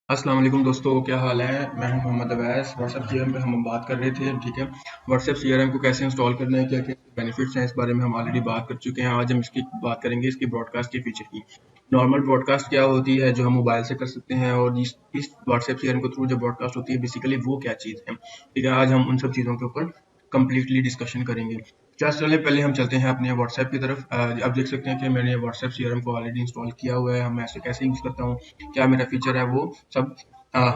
अस्सलाम वालेकुम दोस्तों, क्या हाल है। मैं हूं मोहम्मद अवैस। व्हाट्सएप सीआरएम पे हम बात कर रहे थे, ठीक है। व्हाट्सएप सीआरएम को कैसे इंस्टॉल करना है, क्या क्या बेनिफिट्स हैं, इस बारे में हम ऑलरेडी बात कर चुके हैं। आज हम इसकी बात करेंगे, इसकी ब्रॉडकास्ट के फीचर की। नॉर्मल ब्रॉडकास्ट क्या होती है जो हम मोबाइल से कर सकते हैं, और इस व्हाट्सएप सीआरएम के थ्रू जो ब्रॉडकास्ट होती है बेसिकली वो क्या चीज़ है, ठीक है। आज हम उन सब चीज़ों के ऊपर कंप्लीटली डिस्कशन करेंगे। क्या चले, पहले हम चलते हैं अपने व्हाट्सएप की तरफ। आप देख सकते हैं कि मैंने व्हाट्सएप सीआरएम को ऑलरेडी इंस्टॉल किया हुआ है। हम ऐसे कैसे यूज़ करता हूँ, क्या मेरा फीचर है, वो सब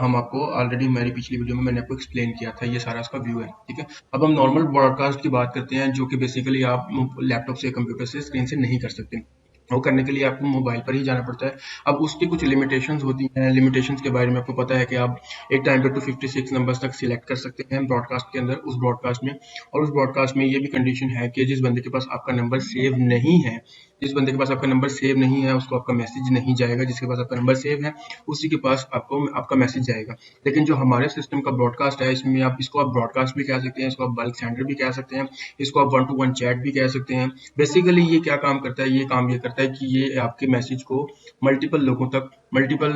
हम आपको ऑलरेडी मेरी पिछली वीडियो में मैंने आपको एक्सप्लेन किया था। ये सारा इसका व्यू है, ठीक है। अब हम नॉर्मल ब्रॉडकास्ट की बात करते हैं, जो कि बेसिकली आप लैपटॉप से, कंप्यूटर से, स्क्रीन से नहीं कर सकते। वो करने के लिए आपको मोबाइल पर ही जाना पड़ता है। अब उसकी कुछ लिमिटेशंस होती हैं। लिमिटेशंस के बारे में आपको पता है कि आप एक टाइम पे 256 नंबर्स तक सिलेक्ट कर सकते हैं ब्रॉडकास्ट के अंदर, उस ब्रॉडकास्ट में। और उस ब्रॉडकास्ट में ये भी कंडीशन है कि जिस बंदे के पास आपका नंबर सेव नहीं है, जिस बंदे के पास आपका नंबर सेव नहीं है, उसको आपका मैसेज नहीं जाएगा। जिसके पास आपका नंबर सेव है, उसी के पास आपको आपका मैसेज जाएगा। लेकिन जो हमारे सिस्टम का ब्रॉडकास्ट है, इसमें आप इसको आप ब्रॉडकास्ट भी कह सकते हैं, इसको आप बल्क सेंडर भी कह सकते हैं, इसको आप वन टू वन चैट भी कह सकते हैं। बेसिकली ये क्या काम करता है, ये काम ये करता है कि ये आपके मैसेज को मल्टीपल लोगों तक, multiple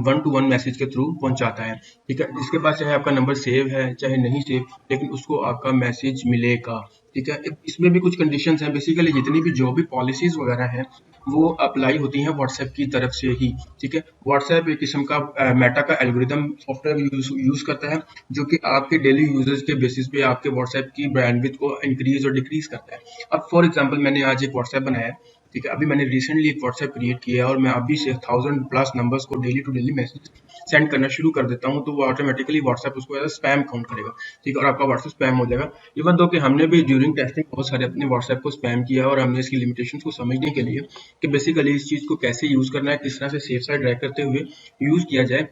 one two one message के थ्रू पहुंचाता है, ठीक है। जिसके पास चाहे आपका नंबर सेव है चाहे नहीं सेव, लेकिन उसको आपका मैसेज मिलेगा, ठीक है। इसमें भी कुछ कंडीशंस हैं। बेसिकली जितनी भी जो भी पॉलिसीज वगैरह हैं वो अप्लाई होती हैं व्हाट्सएप की तरफ से ही, ठीक है। व्हाट्सएप एक किस्म का मेटा का एल्गोरिदम सॉफ्टवेयर यूज करता है, जो कि आपके डेली यूजेस के बेसिस पे आपके व्हाट्सएप की बैंडविड्थ को इंक्रीज और डिक्रीज करता है। अब फॉर एग्जांपल मैंने आज एक व्हाट्सएप बनाया है, ठीक है। अभी मैंने रिसेंटली एक व्हाट्सएप क्रिएट किया है, और मैं अभी से 1000+ नंबर्स को daily to daily message send करना शुरू कर देता हूँ, तो वो ऑटोमेटिकली व्हाट्सएप उसको एज स्पैम काउंट करेगा, ठीक है। और आपका व्हाट्सएप स्पैम हो जाएगा। इवन दो कि हमने भी ड्यूरिंग टेस्टिंग बहुत सारे अपने व्हाट्सएप को स्पैम किया है, और हमने इसकी लिमिटेशंस को समझने के लिए कि बेसिकली इस चीज़ को कैसे यूज़ करना है, किस तरह से सेफ साइड रह करते हुए यूज़ किया जाए,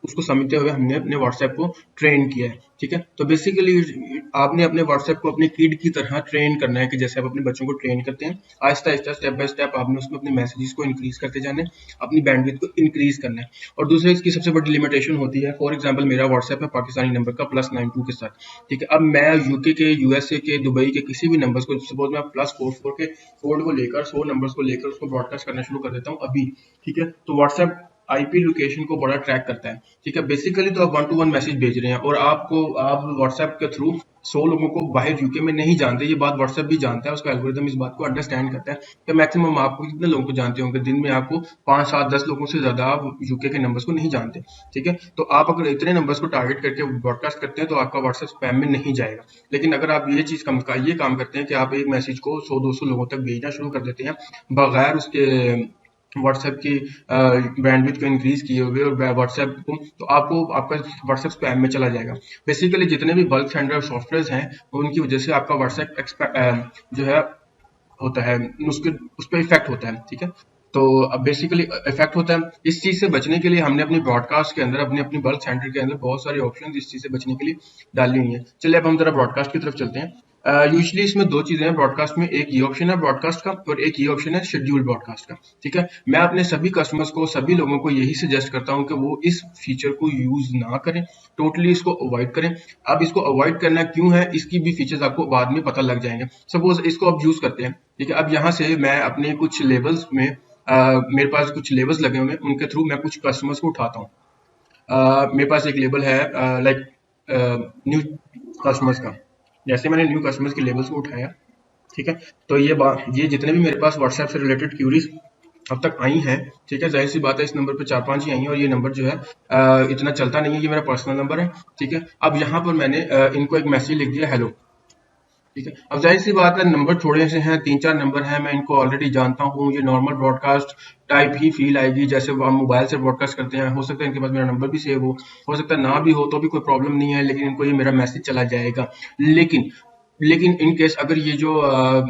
उसको समझते हुए हमने अपने व्हाट्सएप को ट्रेन किया है, ठीक है। तो बेसिकली आपने अपने व्हाट्सएप को अपने किड की तरह ट्रेन करना है, कि जैसे आप अपने बच्चों को ट्रेन करते हैं, Aahista Aahista step by step आपने उसमें अपने मैसेजेस को इंक्रीज करते जाना है, अपनी बैंडविड्थ को इंक्रीज करना है। और दूसरी इसकी सबसे बड़ी लिमिटेशन होती है, फॉर एग्जांपल मेरा व्हाट्सएप है पाकिस्तानी नंबर का +92 के साथ, ठीक है। अब मैं यूके के, यूएसए के, दुबई के किसी भी नंबर को, सपोज मैं +44 के कोड को लेकर, 100 नंबर्स को लेकर उसको ब्रॉडकास्ट करना शुरू कर देता हूँ अभी, ठीक है। तो व्हाट्सएप आईपी लोकेशन को बड़ा ट्रैक करता है, ठीक है। बेसिकली तो आप वन टू वन मैसेज भेज रहे हैं, और आप व्हाट्सएप के थ्रू 100 लोगों को बाहर यूके में नहीं जानते। ये बात व्हाट्सएप भी जानता है, उसका एल्गोरिदम इस बात को अंडरस्टैंड करता है कि मैक्सिमम आपको कितने लोगों को जानते होंगे। दिन में आपको 5 7 10 लोगों से ज्यादा आप यूके के नंबर्स को नहीं जानते, ठीक है। तो आप अगर इतने नंबर्स को टारगेट करके ब्रॉडकास्ट करते हैं, तो आपका व्हाट्सएप स्पैम में नहीं जाएगा। लेकिन अगर आप ये काम करते हैं कि आप एक मैसेज को 100 200 लोगों तक भेजना शुरू कर देते हैं, बगैर उसके व्हाट्सएप की बैंडविड्थ को इंक्रीज किए हुए, और व्हाट्सएप को, तो आपको आपका व्हाट्सएप स्पैम में चला जाएगा। बेसिकली जितने भी बल्क सेंडर सॉफ्टवेयर हैं, उनकी वजह से आपका व्हाट्सएप जो है होता है, उसके उस पर इफेक्ट होता है, ठीक है। तो अब बेसिकली इफेक्ट होता है। इस चीज से बचने के लिए हमने अपनी ब्रॉडकास्ट के अंदर, अपने अपनी बल्क सेंटर के अंदर बहुत सारे ऑप्शन इस चीज से बचने के लिए डाली हुई है। चलिए अब हम जरा ब्रॉडकास्ट की तरफ चलते हैं। यूजली इसमें दो चीजें हैं ब्रॉडकास्ट में, एक ये ऑप्शन है ब्रॉडकास्ट का, और एक ये ऑप्शन है शेड्यूल ब्रॉडकास्ट का, ठीक है। मैं अपने सभी कस्टमर्स को, सभी लोगों को यही सजेस्ट करता हूं कि वो इस फीचर को यूज ना करें, टोटली इसको अवॉइड करें। अब इसको अवॉइड करना क्यों है, इसकी भी फीचर्स आपको बाद में पता लग जाएंगे। सपोज इसको आप यूज करते हैं, ठीक है। अब यहाँ से मैं अपने कुछ लेवल्स में, मेरे पास कुछ लेवल्स लगे हुए हैं, उनके थ्रू मैं कुछ कस्टमर्स को उठाता हूँ। मेरे पास एक लेबल है लाइक न्यू कस्टमर्स का। जैसे मैंने न्यू कस्टमर्स के लेबल्स को उठाया, ठीक है। तो ये जितने भी मेरे पास व्हाट्सएप से रिलेटेड क्यूरीज अब तक आई हैं, ठीक है। जाहिर सी बात है, इस नंबर पे 4 5 ही आई हैं, और ये नंबर जो है इतना चलता नहीं है, ये मेरा पर्सनल नंबर है, ठीक है। अब यहाँ पर मैंने इनको एक मैसेज लिख दिया, हेलो, ठीक है। अब जाहिर सी बात है, नंबर थोड़े से हैं, 3 4 नंबर हैं, मैं इनको ऑलरेडी जानता हूँ, ये नॉर्मल ब्रॉडकास्ट टाइप ही फील आएगी, जैसे हम मोबाइल से ब्रॉडकास्ट करते हैं। हो सकता है इनके पास मेरा नंबर भी सेव हो सकता है ना भी हो, तो भी कोई प्रॉब्लम नहीं है, लेकिन इनको ये मेरा मैसेज चला जाएगा। लेकिन लेकिन इन केस अगर ये जो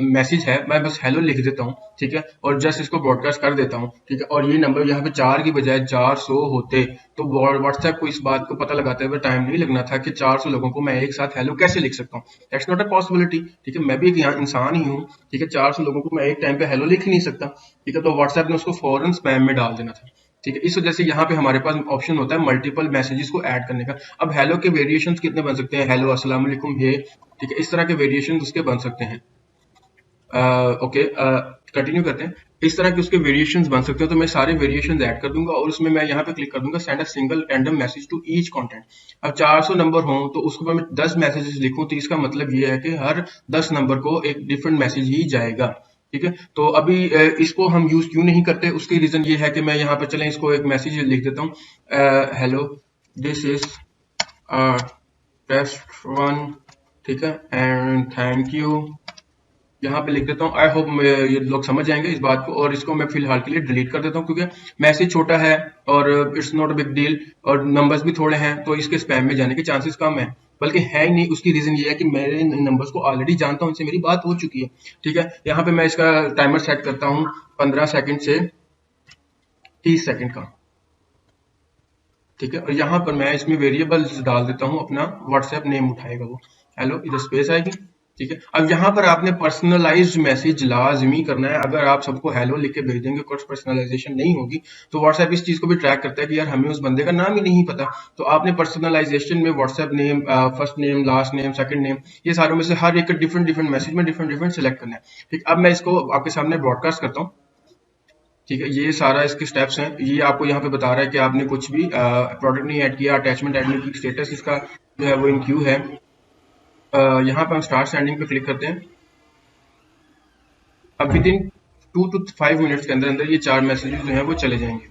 मैसेज है, मैं बस हेलो लिख देता हूँ, ठीक है, और जस्ट इसको ब्रॉडकास्ट कर देता हूँ, ठीक है, और ये नंबर यहाँ पे 4 की बजाय 400 होते, तो व्हाट्सएप को इस बात को पता लगाते हुए टाइम नहीं लगना था कि 400 लोगों को मैं एक साथ हेलो कैसे लिख सकता हूँ। दैट्स नॉट अ पॉसिबिलिटी, ठीक है। मैं भी एक इंसान ही हूँ, ठीक है। 400 लोगों को मैं एक टाइम पे हेलो लिख ही नहीं सकता, ठीक है। तो व्हाट्सएप ने उसको फौरन स्पैम में डाल देना था, ठीक है। इस वजह से यहाँ पे हमारे पास ऑप्शन होता है मल्टीपल मैसेजेस को ऐड करने का। अब हेलो के वेरिएशंस कितने बन सकते हैं, हेलो, अस्सलाम वालेकुम, हे, ठीक है, इस तरह के वेरिएशन उसके बन सकते हैं। ओके, कंटिन्यू करते हैं। इस तरह के उसके वेरिएशंस बन सकते हैं, तो मैं सारे वेरिएशंस ऐड कर दूंगा और उसमें मैं यहाँ पे क्लिक कर दूंगा send a single random message to each content. अब 400 नंबर हों तो उसको मैं 10 मैसेजेस लिखूं, तो इसका मतलब ये है कि हर 10 नंबर को एक डिफरेंट मैसेज ही जाएगा। ठीक है, तो अभी इसको हम यूज क्यों नहीं करते, उसकी रीजन ये है कि मैं यहाँ पे चलें इसको एक मैसेज लिख देता हूँ, hello this is test one, ठीक है, एंड थैंक यू। यहाँ पे लिख देता हूँ, आई होप ये लोग समझ जाएंगे इस बात को, और इसको मैं फिलहाल के लिए डिलीट कर देता हूँ क्योंकि मैसेज छोटा है और it's not a big deal और नंबर्स भी थोड़े हैं, तो इसके स्पैम में जाने के चांसेस कम है, बल्कि है ही नहीं। उसकी रीजन ये है कि मैं इन नंबर्स को ऑलरेडी जानता हूँ, इनसे मेरी बात हो चुकी है। ठीक है, यहाँ पे मैं इसका टाइमर सेट करता हूँ 15 सेकंड से 30 सेकंड का। ठीक है, और यहाँ पर मैं इसमें वेरिएबल्स डाल देता हूँ, अपना व्हाट्सएप नेम उठाएगा वो, हेलो, इधर स्पेस आएगी। ठीक है, अब यहाँ पर आपने पर्सनलाइज्ड मैसेज लाजमी करना है। अगर आप सबको हेलो लिख के भेज देंगे, कुछ पर्सनलाइजेशन नहीं होगी, तो व्हाट्सएप इस चीज को भी ट्रैक करता है कि यार हमें उस बंदे का नाम ही नहीं पता। तो आपने पर्सनलाइजेशन में WhatsApp name, first name, last name, second name, ये सारों में से हर एक डिफरेंट डिफरेंट मैसेज में डिफरेंट डिफरेंट सेलेक्ट करना है। ठीक, अब मैं इसको आपके सामने ब्रॉडकास्ट करता हूँ। ठीक है, ये सारा इसके स्टेप्स हैं। ये आपको यहाँ पे बता रहा है कि आपने कुछ भी प्रोडक्ट नहीं ऐड किया, अटैचमेंट ऐड नहीं की, स्टेटस इसका जो है वो इन क्यू है। यहाँ पर हम स्टार्ट सेंडिंग पे क्लिक करते हैं। अब विद इन 2 to 5 मिनट्स के अंदर अंदर ये 4 मैसेजेस जो हैं वो चले जाएंगे।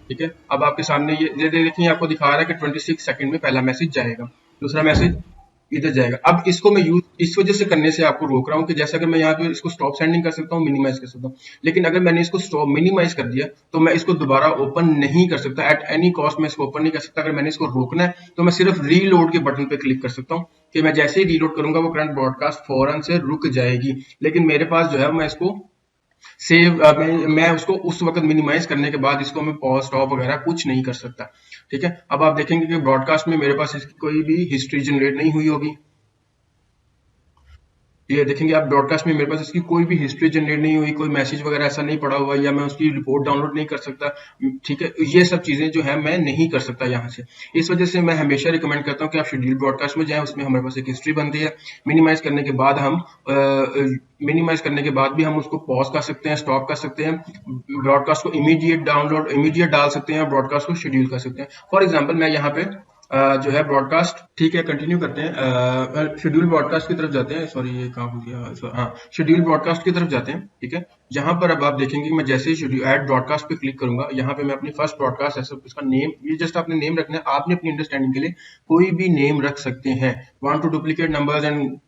ठीक है, अब आपके सामने ये देखिए, आपको दिखा रहा है कि 26 सेकंड में पहला मैसेज जाएगा, दूसरा मैसेज इधर जाएगा। अब इसको मैं यूज इस वजह से करने से आपको रोक रहा हूँ कि जैसे अगर मैं यहाँ पे इसको स्टॉप सेंडिंग कर सकता हूँ, मिनिमाइज कर सकता हूँ, लेकिन अगर मैंने इसको स्टॉप मिनिमाइज कर दिया तो मैं इसको दोबारा ओपन नहीं कर सकता, एट एनी कॉस्ट मैं इसको ओपन नहीं कर सकता। अगर मैंने इसको रोकना है तो मैं सिर्फ रीलोड के बटन पे क्लिक कर सकता हूँ कि मैं जैसे ही रीलोड करूंगा वो करंट ब्रॉडकास्ट फौरन से रुक जाएगी, लेकिन मेरे पास जो है मैं इसको सेव मैं उसको उस वक्त मिनिमाइज करने के बाद इसको मैं पॉज स्टॉप वगैरह कुछ नहीं कर सकता। ठीक है, अब आप देखेंगे कि ब्रॉडकास्ट में मेरे पास इसकी कोई भी हिस्ट्री जनरेट नहीं हुई होगी। ये देखेंगे आप ब्रॉडकास्ट में मेरे पास इसकी कोई भी हिस्ट्री जनरेट नहीं हुई, कोई मैसेज वगैरह ऐसा नहीं पड़ा हुआ, या मैं उसकी रिपोर्ट डाउनलोड नहीं कर सकता। ठीक है, ये सब चीजें जो है मैं नहीं कर सकता यहाँ से। इस वजह से मैं हमेशा रिकमेंड करता हूँ कि आप शेड्यूल ब्रॉडकास्ट में जाएं, उसमें हमारे पास एक हिस्ट्री बनती है। मिनिमाइज करने के बाद हम मिनिमाइज करने के बाद भी हम उसको पॉज कर सकते हैं, स्टॉप कर सकते हैं, ब्रॉडकास्ट को इमीडिएट डाल सकते हैं, ब्रॉडकास्ट को शेड्यूल कर सकते हैं। फॉर एग्जाम्पल मैं यहाँ पे जो है ब्रॉडकास्ट, ठीक है, कंटिन्यू करते हैं, शेड्यूल ब्रॉडकास्ट की तरफ जाते हैं। सॉरी, ये कहाँ हो गया, हाँ, शेड्यूल ब्रॉडकास्ट की तरफ जाते हैं। ठीक है, यहाँ पर अब आप देखेंगे कि मैं जैसे ही शेड्यूल ऐड ब्रॉडकास्ट पे क्लिक करूंगा, यहाँ पे मैं अपनी फर्स्ट ब्रॉडकास्ट ऐसा इसका नेम, ये जस्ट आपने नेम रखना है, आपने अपनी अंडरस्टैंडिंग के लिए कोई भी नेम रख सकते हैं। Want to duplicate numbers and,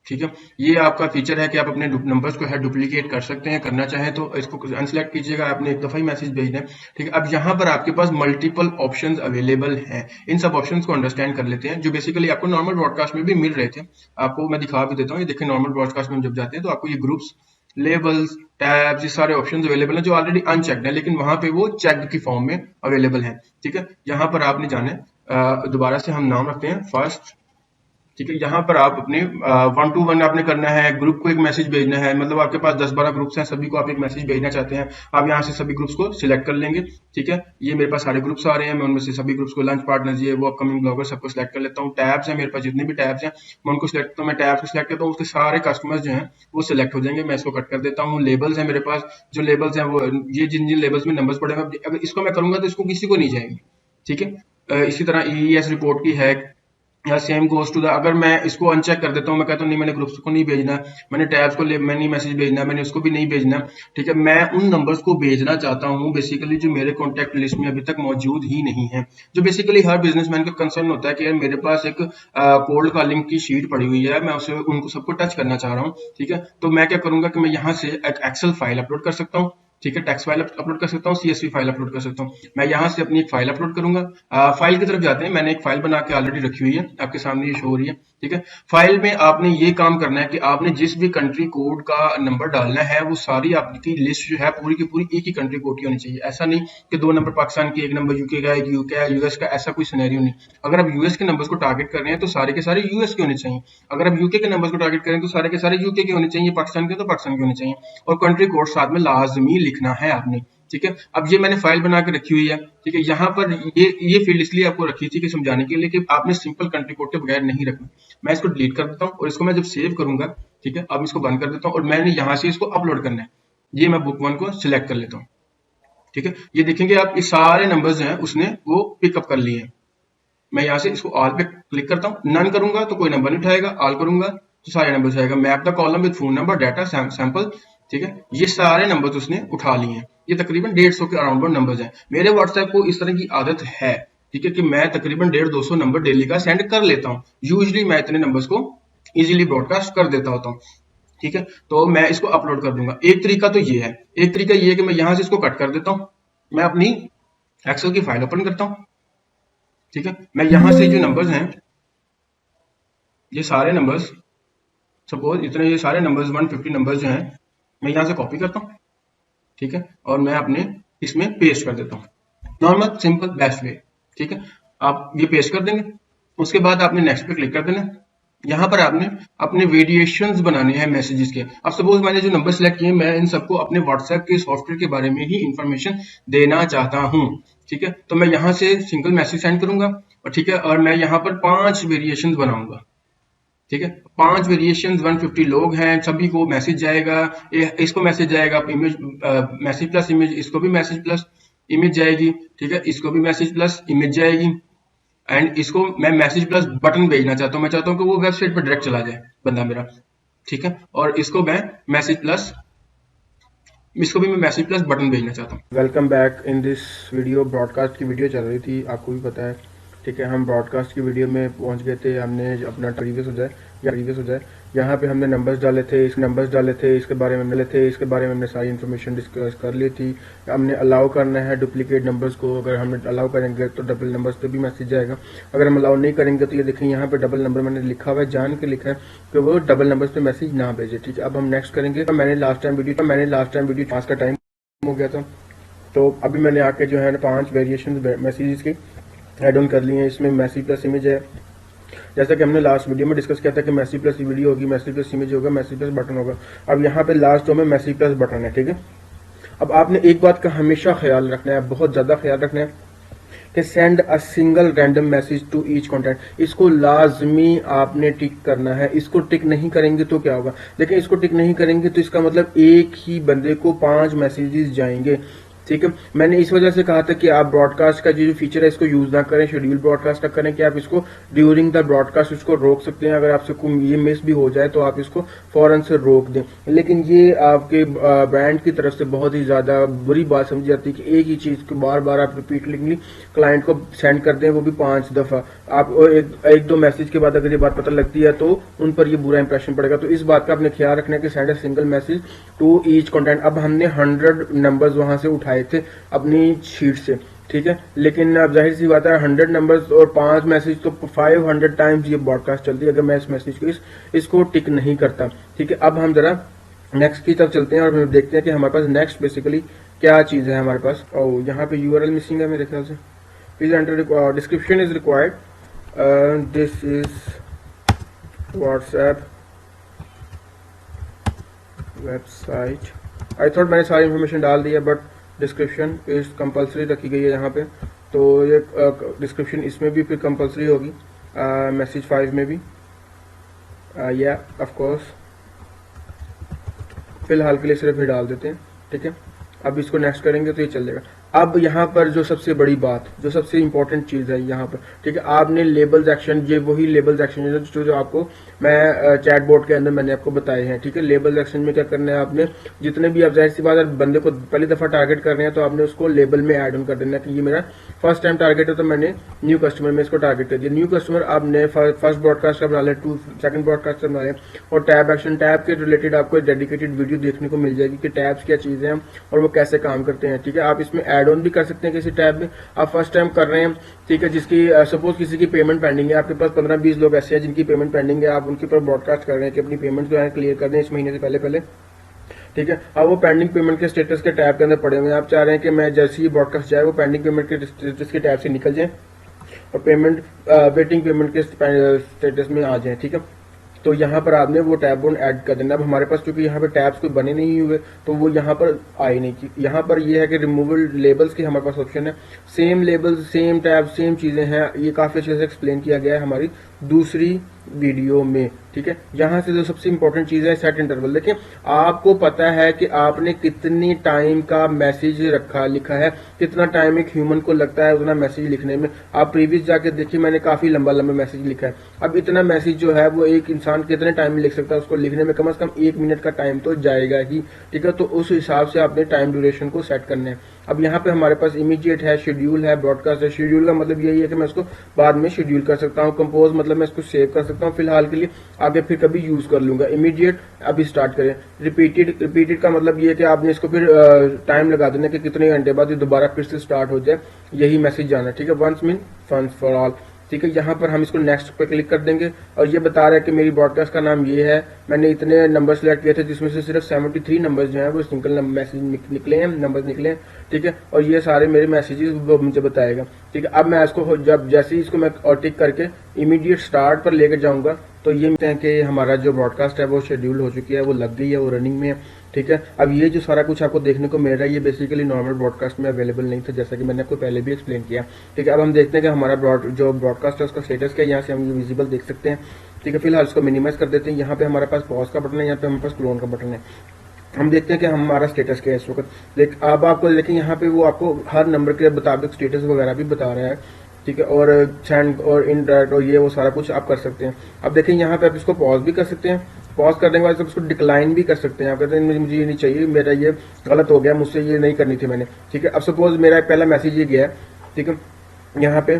ठीक है, ये आपका फीचर है कि आप अपने नंबर्स को है डुप्लीकेट कर सकते हैं, करना चाहें तो इसको अनसेलेक्ट कीजिएगा, आपने एक दफा ही मैसेज भेजना है। ठीक है, अब यहाँ पर आपके पास मल्टीपल ऑप्शंस अवेलेबल हैं। इन सब ऑप्शंस को अंडरस्टैंड कर लेते हैं, जो बेसिकली आपको नॉर्मल ब्रॉडकास्ट में भी मिल रहे थे। आपको मैं दिखा भी देता हूँ, ये देखिए, नॉर्मल ब्रॉडकास्ट में जब जाते हैं तो आपको ये ग्रुप्स, लेबल्स, टैब्स, ये सारे ऑप्शंस अवेलेबल हैं जो ऑलरेडी अनचेक्ड है, लेकिन वहां पे वो चेक्ड की फॉर्म में अवेलेबल है। ठीक है, यहाँ पर आपने जाना है, दोबारा से हम नाम रखते हैं फर्स्ट। ठीक है, यहाँ पर आप अपने 1 to 1 आपने करना है, ग्रुप को एक मैसेज भेजना है, मतलब आपके पास 10-12 ग्रुप्स हैं, सभी को आप एक मैसेज भेजना चाहते हैं, आप यहाँ से सभी ग्रुप्स को सिलेक्ट कर लेंगे। ठीक है, ये मेरे पास सारे ग्रुप्स आ रहे हैं, मैं उनमें से सभी ग्रुप्स को, लंच पार्टनर्स, ये वो, अपकमिंग ब्लॉगर, सबको सिलेक्ट कर लेता हूँ। टैब्स हैं मेरे पास, जितने भी टैब्स हैं मैं उनको सिलेक्ट करता हूँ, मैं टैब्स को सिलेक्ट करता हूँ, उसके सारे कस्टमर्स जो हैं वो सिलेक्ट हो जाएंगे, मैं इसको कट कर देता हूँ। लेबल्स हैं मेरे पास, जो लेबल्स हैं वो, ये जिन जिन लेबल्स में नंबर्स पड़े हैं, अगर इसको मैं करूंगा तो इसको किसी को नहीं जाएंगे। ठीक है, इसी तरह ईईएस रिपोर्ट की है, या सेम गोज टू द, अगर मैं इसको अनचेक कर देता हूँ, मैं कहता हूँ नहीं, मैंने ग्रुप्स को नहीं भेजना, मैंने टैब्स को मैंने नहीं मैसेज भेजना, मैंने उसको भी नहीं भेजना। ठीक है, मैं उन नंबर्स को भेजना चाहता हूँ बेसिकली जो मेरे कॉन्टैक्ट लिस्ट में अभी तक मौजूद ही नहीं है, जो बेसिकली हर बिजनेसमैन का कंसर्न होता है कि यार मेरे पास एक कोल्ड कॉलिंग की शीट पड़ी हुई है, मैं उसे उनको सबको टच करना चाह रहा हूँ। ठीक है, तो मैं क्या करूंगा कि मैं यहाँ से एक एक्सेल फाइल अपलोड कर सकता हूँ। ठीक है, टेक्स्ट फाइल अपलोड कर सकता हूँ, सीएसवी फाइल अपलोड कर सकता हूँ। मैं यहाँ से अपनी एक फाइल अपलोड करूंगा। फाइल की तरफ जाते हैं, मैंने एक फाइल बना के ऑलरेडी रखी हुई है, आपके सामने ये शो हो रही है। ठीक है, फाइल में आपने ये काम करना है कि आपने जिस भी कंट्री कोड का नंबर डालना है, वो सारी आपकी लिस्ट जो है पूरी की पूरी एक ही कंट्री कोड की होनी चाहिए। ऐसा नहीं कि 2 नंबर पाकिस्तान की, 1 नंबर यूके का, 1 यूके है, यूएस का, ऐसा कोई सिनेरियो नहीं। अगर आप यूएस के नंबर्स को टारगेट कर रहे हैं तो सारे के सारे यूएस के होने चाहिए। अगर आप यूके के नंबर्स को टारगेट करें तो सारे के सारे यूके के होने चाहिए, पाकिस्तान के तो पाकिस्तान के होने चाहिए, और कंट्री कोड साथ में लाजमी लिखना है आपने। ठीक है, अब ये मैंने फाइल बना के रखी हुई है। ठीक है, यहाँ पर ये फील्ड इसलिए आपको रखी थी कि समझाने के लिए कि आपने सिंपल कंट्री कोड के बगैर नहीं रखना। मैं इसको डिलीट कर देता हूँ और इसको मैं जब सेव करूंगा, ठीक है, अब इसको बंद कर देता हूँ और मैंने यहाँ से इसको अपलोड करना है। ये मैं बुक 1 को सिलेक्ट कर लेता हूँ। ठीक है, ये देखेंगे आप, ये सारे नंबर्स हैं उसने वो पिकअप कर लिए हैं। मैं यहाँ से इसको ऑल पे क्लिक करता हूँ, नन करूंगा तो कोई नंबर नहीं उठाएगा, ऑल करूंगा तो सारे नंबर आएगा। Map the column with phone number data sample. ठीक है, ये सारे नंबर्स उसने उठा लिए हैं। ये तकरीबन 150 के अराउंड नंबर्स हैं। मेरे व्हाट्सएप को इस तरह की आदत है, ठीक है, कि मैं तकरीबन 150-200 नंबर डेली का सेंड कर लेता हूँ। यूजली मैं इतने नंबर्स को इजीली ब्रॉडकास्ट कर देता होता हूँ। ठीक है, तो मैं इसको अपलोड कर दूंगा। एक तरीका तो ये है, एक तरीका ये है कि मैं यहाँ से इसको कट कर देता हूँ, मैं अपनी एक्सेल की फाइल ओपन करता हूँ। ठीक है, मैं यहाँ से जो नंबर्स हैं, ये सारे नंबर्स, सपोज इतने ये सारे नंबर्स 150 नंबर्स जो हैं, मैं यहाँ से कॉपी करता हूँ। ठीक है, और मैं अपने इसमें पेस्ट कर देता हूँ। Normal simple best way. ठीक है, आप ये पेस्ट कर देंगे, उसके बाद आपने नेक्स्ट पे क्लिक कर देना। यहाँ पर आपने अपने वेरिएशंस बनाने हैं मैसेजेस के। अब सपोज मैंने जो नंबर सेलेक्ट किए, मैं इन सबको अपने व्हाट्सएप के सॉफ्टवेयर के बारे में ही इंफॉर्मेशन देना चाहता हूँ। ठीक है, तो मैं यहाँ से सिंगल मैसेज सेंड करूंगा, और ठीक है, और मैं यहाँ पर 5 वेरिएशंस बनाऊंगा। ठीक है, 5 वेरिएशंस, 150 लोग हैं, सभी को मैसेज जाएगा। इसको मैसेज जाएगा इमेज, मैसेज प्लस इमेज, इसको भी मैसेज प्लस इमेज जाएगी। ठीक है, इसको भी मैसेज प्लस इमेज जाएगी, एंड इसको मैं मैसेज प्लस बटन भेजना चाहता हूँ। मैं चाहता हूँ कि वो वेबसाइट पर डायरेक्ट चला जाए बंदा मेरा। ठीक है, और इसको मैं मैसेज प्लस, इसको भी मैं मैसेज प्लस बटन भेजना चाहता हूँ। Welcome back in this video. Broadcast की वीडियो चल रही थी, आपको भी पता है। ठीक है, हम ब्रॉडकास्ट की वीडियो में पहुंच गए थे। हमने अपना प्रीवियस हो जाए यहाँ पे हमने नंबर्स डाले थे, इसके बारे में हमने सारी इन्फॉर्मेशन डिस्कस कर ली थी। हमने अलाउ करना है डुप्लीकेट नंबर्स को। अगर हम अलाउ करेंगे तो डबल नंबर्स पे भी मैसेज जाएगा। अगर हम अलाउ नहीं करेंगे तो ये देखें यहाँ पे डबल नंबर मैंने लिखा हुआ है, जान के लिखा है कि वो डबल नंबर्स पे मैसेज ना भेजे। ठीक है, अब हम नेक्स्ट करेंगे। मैंने लास्ट टाइम वीडियो पास का टाइम हो गया था, तो अभी मैंने आके जो है 5 वेरिएशन मैसेजेस के एड ऑन कर लिए हैं। इसमें मैसेज प्लस इमेज है, जैसा कि हमने लास्ट वीडियो में डिस्कस किया था कि मैसेज प्लस वीडियो होगी, मैसेज प्लस इमेज होगा, मैसेज प्लस बटन होगा। अब यहाँ पे लास्ट में मैसेज प्लस बटन है। ठीक है, अब आपने एक बात का हमेशा ख्याल रखना है, बहुत ज्यादा ख्याल रखना है कि send a single random message to each contact. इसको लाजमी आपने टिक करना है। इसको टिक नहीं करेंगे तो क्या होगा, देखिए, इसको टिक नहीं करेंगे तो इसका मतलब एक ही बंदे को 5 मैसेजेस जाएंगे। ठीक है, मैंने इस वजह से कहा था कि आप ब्रॉडकास्ट का जो फीचर है इसको यूज ना करें, शेड्यूल ब्रॉडकास्ट ना करें, कि आप इसको ड्यूरिंग द ब्रॉडकास्ट इसको रोक सकते हैं। अगर आपसे ये मिस भी हो जाए तो आप इसको फौरन से रोक दें। लेकिन ये आपके ब्रांड की तरफ से बहुत ही ज्यादा बुरी बात समझी जाती है कि एक ही चीज को बार बार आप रिपीटली क्लाइंट को सेंड कर दें, वो भी 5 दफा। आप एक दो मैसेज के बाद अगर ये बात पता लगती है तो उन पर ये बुरा इंप्रेशन पड़ेगा। तो इस बात का आपने ख्याल रखना है कि send a single message to each content. अब हमने 100 नंबर्स वहां से उठाए थे अपनी शीट से। ठीक है, लेकिन अब जाहिर सी बात है 100 नंबर्स और 5 मैसेज तो 500 टाइम्स ये ब्रॉडकास्ट चलती है अगर मैं इस मैसेज को इसको टिक नहीं करता। ठीक है, अब हम जरा नेक्स्ट की तरफ चलते हैं और देखते हैं कि हमारे पास नेक्स्ट बेसिकली क्या चीज है हमारे पास। और यहाँ पे यूआरएल मिसिंग है मेरे ख्याल से। Please enter description is required. This is WhatsApp website. I thought मैंने सारी इन्फॉर्मेशन डाल दी है, बट डिस्क्रिप्शन इज कंपलसरी रखी गई है यहाँ पे। तो ये डिस्क्रिप्शन इसमें भी फिर कंपलसरी होगी, मैसेज 5 में भी, या ऑफ कोर्स। फिलहाल के लिए सिर्फ ये डाल देते हैं। ठीक है, अब इसको नेक्स्ट करेंगे तो ये चल जाएगा। अब यहाँ पर जो सबसे बड़ी बात, जो सबसे इंपॉर्टेंट चीज है यहाँ पर, ठीक है, आपने लेबल्स एक्शन, ये वही लेबल्स एक्शन जो आपको मैं चैट बोर्ड के अंदर मैंने आपको बताए हैं। ठीक है, लेबल्स एक्शन में क्या करना है, आपने जितने भी आप जाहिर सी बात है बंदे को पहली दफा टारगेट कर रहे हैं तो आपने उसको लेबल में ऐड ऑन कर देना है कि ये मेरा फर्स्ट टाइम टारगेट है, तो मैंने न्यू कस्टमर में इसको टारगेट कर दिया। न्यू कस्टमर आपने फर्स्ट ब्रॉडकास्ट का बना लिया, सेकंड ब्रॉडकास्ट का बना लिया, और टैब एक्शन, टैब के रिलेटेड आपको डेडिकेटेड वीडियो देखने को मिल जाएगी कि टैब्स क्या चीजें हैं और वो कैसे काम करते हैं। ठीक है, आप इसमें ऐड ऑन भी कर सकते हैं किसी टैब में। आप फर्स्ट टाइम कर रहे हैं, ठीक है, जिसकी सपोज किसी की पेमेंट पेंडिंग है, आपके पास 15-20 लोग ऐसे हैं जिनकी पेमेंट पेंडिंग है, आप उनके ऊपर ब्रॉडकास्ट कर रहे हैं कि अपनी पेमेंट जो है क्लियर कर दें इस महीने से पहले। ठीक है, अब वो पेंडिंग पेमेंट के स्टेटस के टैब के अंदर पड़े हुए हैं। आप चाह रहे हैं कि मैं जैसे ही ब्रॉडकास्ट जाए वो पेंडिंग पेमेंट के स्टेटस के टैब से निकल जाए और पेमेंट वेटिंग पेमेंट के स्टेटस में आ जाए। ठीक है, तो यहाँ पर आपने वो टैब वन ऐड कर देना। अब हमारे पास क्योंकि यहाँ पे टैब्स कोई बने नहीं हुए तो वो यहाँ पर आए नहीं की। यहाँ पर ये है कि रिमूवल लेबल्स की हमारे पास ऑप्शन है। Same labels, same tab, same चीजें हैं। ये काफी अच्छे से एक्सप्लेन किया गया है हमारी दूसरी वीडियो में। ठीक है, यहाँ से जो सबसे इंपॉर्टेंट चीज है सेट इंटरवल। देखिए आपको पता है कि आपने कितनी टाइम का मैसेज लिखा है, कितना टाइम एक ह्यूमन को लगता है उतना मैसेज लिखने में। आप प्रीवियस जाके देखिए, मैंने काफी लंबा लंबा मैसेज लिखा है। अब इतना मैसेज जो है वो एक इंसान कितने टाइम में लिख सकता है, उसको लिखने में कम से कम 1 मिनट का टाइम तो जाएगा ही। ठीक है, तो उस हिसाब से आपने टाइम ड्यूरेशन को सेट करना है। अब यहाँ पे हमारे पास इमीडिएट है, शेड्यूल है, ब्रॉडकास्ट है। शेड्यूल का मतलब यही है कि मैं इसको बाद में शेड्यूल कर सकता हूँ। कंपोज मतलब मैं इसको सेव कर सकता हूँ फिलहाल के लिए, आगे फिर कभी यूज कर लूंगा। इमीडिएट अभी स्टार्ट करें। रिपीटेड का मतलब ये है कि आपने इसको फिर टाइम लगा देना कि कितने घंटे बाद ये दोबारा फिर से स्टार्ट हो जाए, यही मैसेज जाना। ठीक है, वंस मीन फंस फॉर ऑल। ठीक है, यहाँ पर हम इसको नेक्स्ट पे क्लिक कर देंगे और ये बता रहा है कि मेरी ब्रॉडकास्ट का नाम ये है। मैंने इतने नंबर सेलेक्ट किए थे जिसमें से सिर्फ 73 नंबर्स जो हैं वो सिंगल मैसेज निकले हैं, नंबर्स निकले हैं। ठीक है, और ये सारे मेरे मैसेजेस वो मुझे बताएगा। ठीक है, अब मैं इसको जब जैसे ही इसको मैं टिक करके इमीडिएट स्टार्ट पर लेकर जाऊंगा तो ये मिलते हैं कि हमारा जो ब्रॉडकास्ट है वो शेड्यूल हो चुकी है, वो लग गई है, वो रनिंग में है। ठीक है, अब ये जो सारा कुछ आपको देखने को मिल रहा है ये बेसिकली नॉर्मल ब्रॉडकास्ट में अवेलेबल नहीं था, जैसा कि मैंने आपको पहले भी एक्सप्लेन किया। ठीक है, अब हम देखते हैं कि हमारा जो ब्रॉडकास्ट है उसका स्टेटस क्या है। यहाँ से हम ये विजिबल देख सकते हैं। ठीक है, फिलहाल इसको मिनिमाइज कर देते हैं। यहाँ पे हमारे पास पॉज का बटन है, यहाँ पे हमारे पास क्लोन का बटन है। हम देखते हैं कि हमारा स्टेटस क्या है इस वक्त। देख अब आपको देखें यहाँ पे वो आपको हर नंबर के मुताबिक स्टेटस वगैरह भी बता रहा है। ठीक है, और सेंड और इनडायरेक्ट और ये वो सारा कुछ आप कर सकते हैं। अब देखें यहाँ पे आप इसको पॉज भी कर सकते हैं। पॉज करने के बाद आप इसको डिक्लाइन भी कर सकते हैं। आप कहते हैं मुझे ये नहीं चाहिए, मेरा ये गलत हो गया, मुझसे ये नहीं करनी थी मैंने। ठीक है, अब सपोज मेरा पहला मैसेज ये गया है। ठीक है, यहाँ पे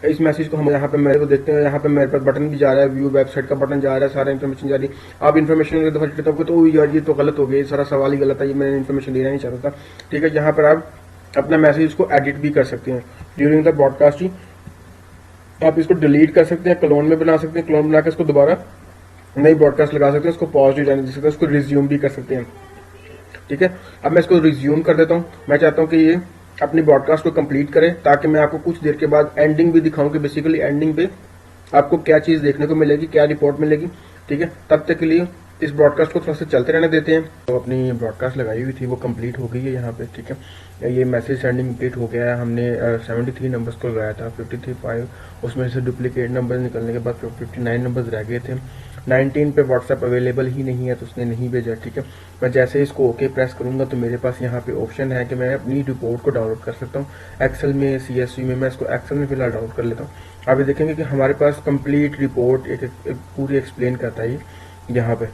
इस मैसेज को हम यहाँ पे मेरे को देखते हैं, यहाँ पे मेरे पास बटन भी जा रहा है, व्यू वेबसाइट का बटन जा रहा है, सारा इन्फॉर्मेशन जा रही है। आप इन्फॉर्मेशन एक दफा देता हूँ तो यार ये तो गलत हो गया, सारा सवाल ही गलत है, ये मैंने इन्फॉर्मेशन देना नहीं चाहता था। ठीक है, यहाँ पर आप अपना मैसेज को एडिट भी कर सकते हैं ड्यूरिंग द ब्रॉडकास्टिंग। आप इसको डिलीट कर सकते हैं, क्लोन में बना सकते हैं, क्लोन बनाकर इसको दोबारा नई ब्रॉडकास्ट लगा सकते हैं, उसको पॉज भी जाने दे सकते हैं, उसको रिज्यूम भी कर सकते हैं। ठीक है, अब मैं इसको रिज्यूम कर देता हूँ। मैं चाहता हूँ कि ये अपनी ब्रॉडकास्ट को कंप्लीट करें ताकि मैं आपको कुछ देर के बाद एंडिंग भी दिखाऊं कि बेसिकली एंडिंग पे आपको क्या चीज़ देखने को मिलेगी, क्या रिपोर्ट मिलेगी। ठीक है, तब तक के लिए इस ब्रॉडकास्ट को थोड़ा सा चलते रहने देते हैं। तो अपनी ब्रॉडकास्ट लगाई हुई थी वो कंप्लीट हो गई है यहाँ पे। ठीक है, ये मैसेज सेंडिंग कंप्लीट हो गया है। हमने 73 नंबर्स को लगाया था, 53 उसमें से डुप्लीकेट नंबर निकलने के बाद 59 नंबर्स रह गए थे। 19 पे व्हाट्सएप अवेलेबल ही नहीं है तो उसने नहीं भेजा। ठीक है, मैं जैसे इसको ओके प्रेस करूंगा तो मेरे पास यहाँ पे ऑप्शन है कि मैं अपनी रिपोर्ट को डाउनलोड कर सकता हूँ एक्सेल में, CSV में। मैं इसको एक्सेल में फिलहाल डाउनलोड कर लेता हूँ। आप ये देखेंगे कि हमारे पास कंप्लीट रिपोर्ट एक पूरी एक्सप्लेन करता है यहाँ पे।